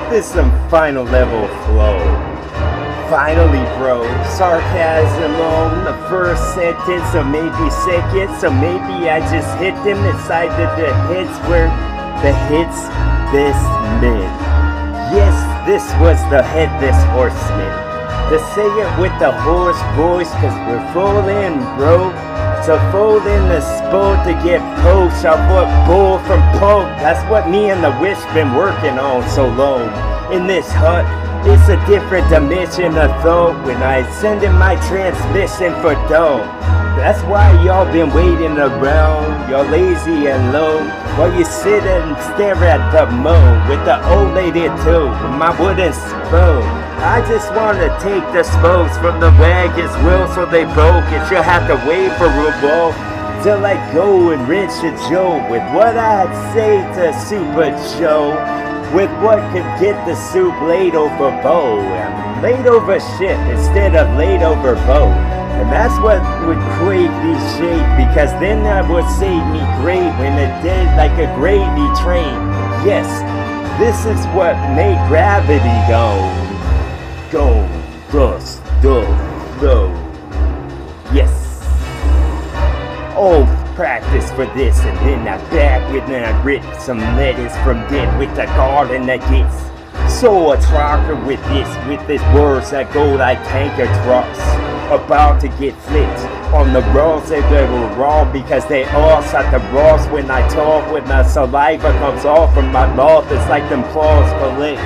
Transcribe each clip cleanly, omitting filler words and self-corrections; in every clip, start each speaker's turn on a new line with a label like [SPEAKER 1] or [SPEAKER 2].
[SPEAKER 1] This some final level flow. Finally, bro, sarcasm on the first sentence, or maybe second, so maybe I just hit them inside the hits where the hits this meant. Yes, this was the headless horseman. To say it with the hoarse voice, cause we're full in, bro. So fold in the sport to get poached off what bull from poke. That's what me and the witch been working on so long. In this hut, it's a different dimension of thought when I send in my transmission for dough. That's why y'all been waiting around, y'all lazy and low, while you sit and stare at the moon with the old lady too, with my wooden spoon. I just wanna take the spokes from the wagon's wheel so they broke, and you'll have to wait for a while till I go and rinse your Joe with what I'd say to Super Joe. With what could get the soup laid over bowl. I'm laid over shit instead of laid over bow. And that's what would create these shape, because then that would save me great when it did like a gravy train. Yes, this is what made gravity go, dust, go. Yes. Oh, practice for this, and then I back with and I rip some letters from them with the garden that gets so attracted with this words that go like tanker trucks about to get flipped on the roads. They were wrong because they all at the ross when I talk, when the saliva comes off from my mouth. It's like them claws collect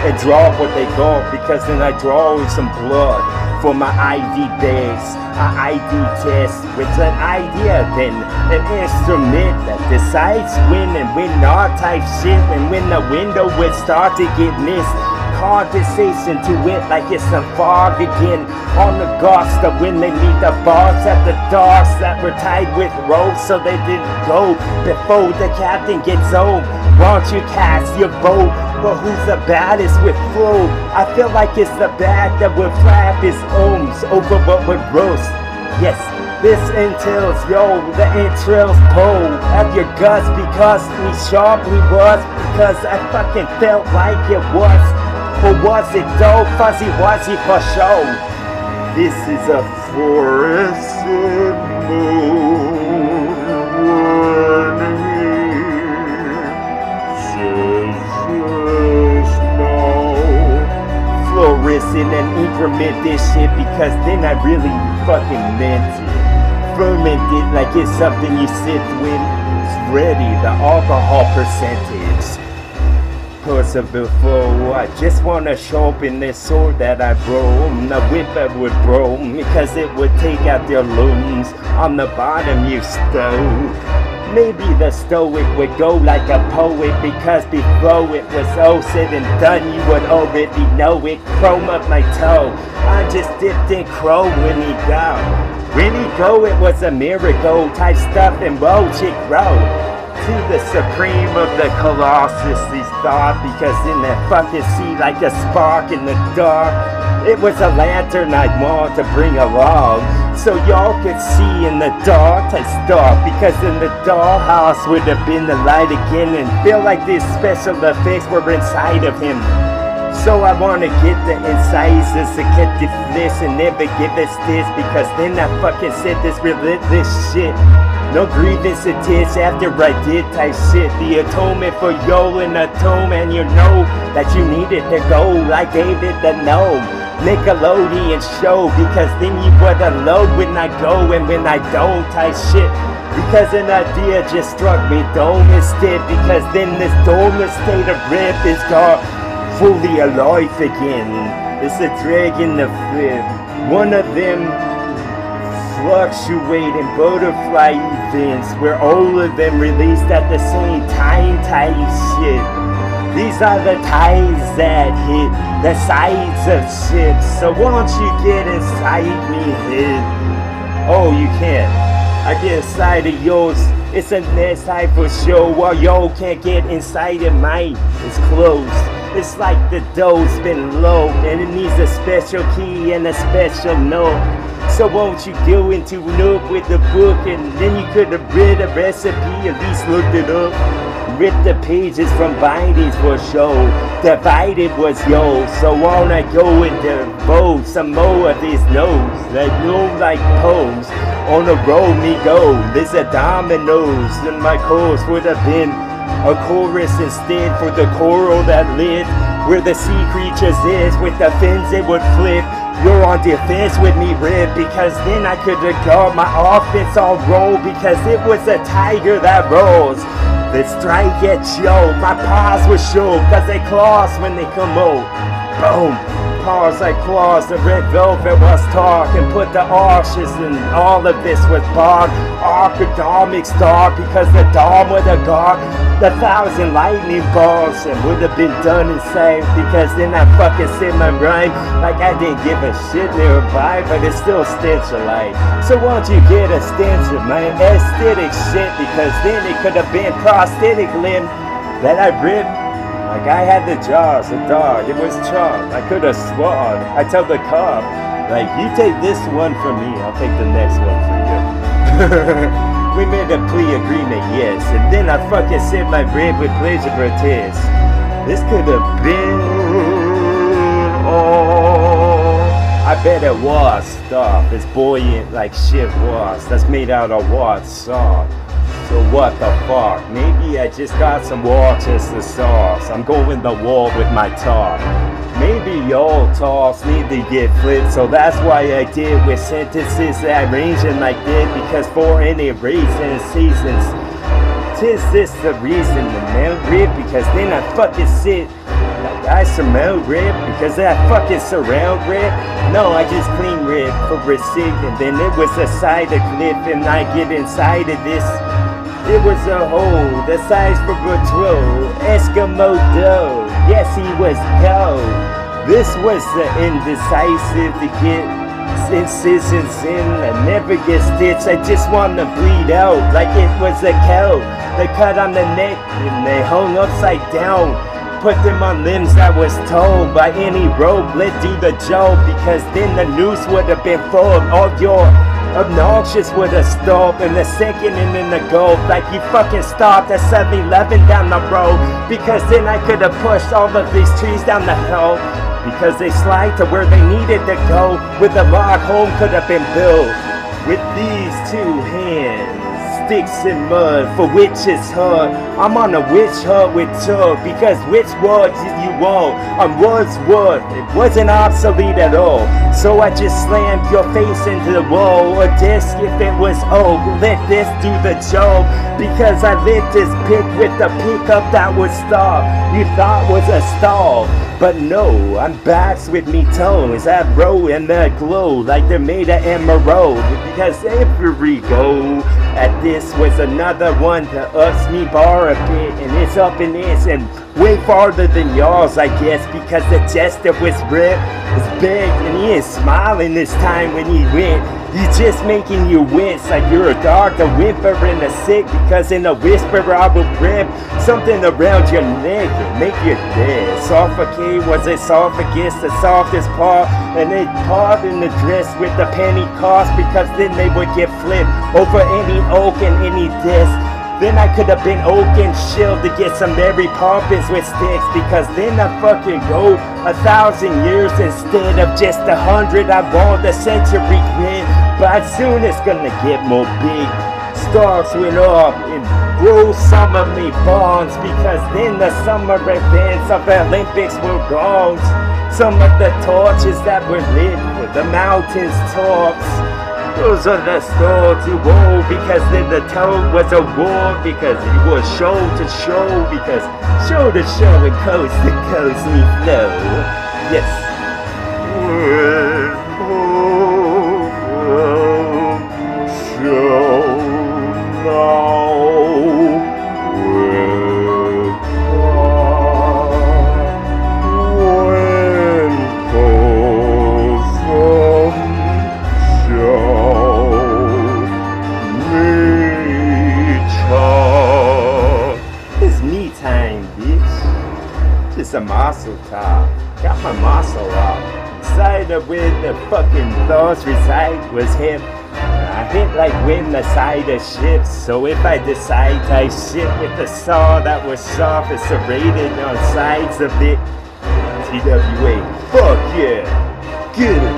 [SPEAKER 1] and draw what they got, because then I draw with some blood for my ID base, an ID test with an idea, then an instrument that decides when and when not type shit, and when the window would start to get missed, condensation to it like it's some fog again on the gust of when they meet the boss at the docks that were tied with ropes so they didn't go before the captain gets home. Won't you cast your vote? But who's the baddest with flow? I feel like it's the bad that would flap his ohms over what would roast. Yes, this entails, yo, the entrails pull at your guts because we sharply was, because I fucking felt like it was. Or was it though? Fuzzy wuzzy for show. This is a fluorescent moon fluorescent and increment this shit, because then I really fucking meant it. Ferment it like it's something you sit when it's ready, the alcohol percentage. Cause before I just wanna show up in this sword that I broke, the whip I would broke, because it would take out their looms on the bottom you stole. Maybe the stoic would go like a poet, because before it was all said and done you would already know it. Chrome up my toe, I just dipped in crow when he go. When he go it was a miracle type stuff, and whoa chick row. To the supreme of the colossus these thought, because in that fucking sea like a spark in the dark, it was a lantern I'd want to bring along, so y'all could see in the dark type stuff, because in the dollhouse would have been the light again, and feel like these special effects were inside of him. So I wanna get the incisors to get the flesh and never give us this, because then I fucking said this relentless shit. No grievance it is after I did type shit. The atonement for yo and atone, and you know that you needed to go like David the gnome. Nickelodeon show, because then you would unload when I go and when I don't type shit. Because an idea just struck me dome instead, because then this dormant state of rip is gone fully alive again. It's a dragon the flip. One of them fluctuating butterfly events where all of them released at the same time type shit. These are the tides that hit the sides of ships, so won't you get inside me hit? Oh, you can't. I get inside of yours. It's a next type of show, while y'all can't get inside of mine. It's closed. It's like the dough's been low, and it needs a special key and a special note. So won't you go into Nook with the book, and then you could have read a recipe, at least looked it up. Rip the pages from bindings for show. Divided was yo, so on I go and devote some more of these notes. Like no like pose. On the road me go, there's a dominoes. And my course would have been a chorus instead for the coral that lived where the sea creatures is. With the fins it would flip. You're on defense with me, Rip, because then I could have got my offense on roll, because it was a tiger that rolls. The strike at yo, my paws were show, cause they claws when they come out. Boom, paws like claws, the red velvet was talk, and put the arches and all of this was bog. Archidomic star, because the dawn would have got the 1,000 lightning balls and would have been done insane, because then I fucking said my rhyme like I didn't give a shit nearby, but it's still stench alike. So won't you get a stench of my aesthetic shit, because then it could have been prosthetic limb that I ripped. Like I had the jaws, the dog, it was chopped. I could have sworn. I tell the cop, like, you take this one from me, I'll take the next one from you. We made a plea agreement, yes, and then I fucking said my bread with pleasure for a test. This could have been, oh, I bet it was stuff. It's buoyant like shit was. That's made out of what? Salt. So what the fuck? Maybe I just got some Worcester sauce. I'm going the wall with my talk. Maybe y'all talks need to get flipped, so that's why I did with sentences that arranging like this, because for any reason, seasons, tis this the reason the man rip, because then I fucking sit like I surmount rip, because I fucking surround rip. No, I just clean rip for receipt, and then it was a side of clip, and I get inside of this. It was a hole, the size for patrol, Eskimo dough, yes he was cold. This was the indecisive to get incisions in, I never get stitched, I just want to bleed out like it was a cow. They cut on the neck and they hung upside down, put them on limbs that was told by any rope, let do the job, because then the noose would have been full of all your obnoxious would have stopped in the second and in the gulf, like you fucking stopped at 7-Eleven down the road, because then I could have pushed all of these trees down the hill, because they slide to where they needed to go, with the log home could have been built with these two hands. Sticks and mud for witches hut. I'm on a witch hunt with Tug, because which word did you want? On word's word, it wasn't obsolete at all. So I just slammed your face into the wall, or disc if it was old. Let this do the job, because I lit this pick with the pickup that was stop. You thought was a stall, but no, I'm backs with me toes. I roll in the glow like they're made of emerald, because every go at this was another one to ups me bar a bit, and it's up in this and way farther than y'all's, I guess, because the jester was ripped, was big, and he is smiling this time when he went. He's just making you wince like you're a dog, a whimper and a sick, because in a whisper I will rip something around your neck and make you dead. Suffocate was esophagus, the softest part, and they part in the dress with the penny cost, because then they would get flipped over any oak and any disc. Then I could have been oak and shield to get some Mary Poppins with sticks, because then I fucking go 1,000 years instead of just 100. I want the century grid, but soon it's gonna get more big. Stars went up and grew some of me bonds, because then the summer events of the Olympics were gone. Some of the torches that were lit were the mountains' tops. Those are the stars you wore, because then the toad was a war, because it was show to show, because show to show and coast to coast we flow. Yes. Show now. It's a muscle top. Got my muscle up. Inside of where the fucking thoughts reside was him. I hit like when the cider shifts, so if I decide I shit with a saw that was sharp and serrated on sides of it, TWA, fuck yeah, get it.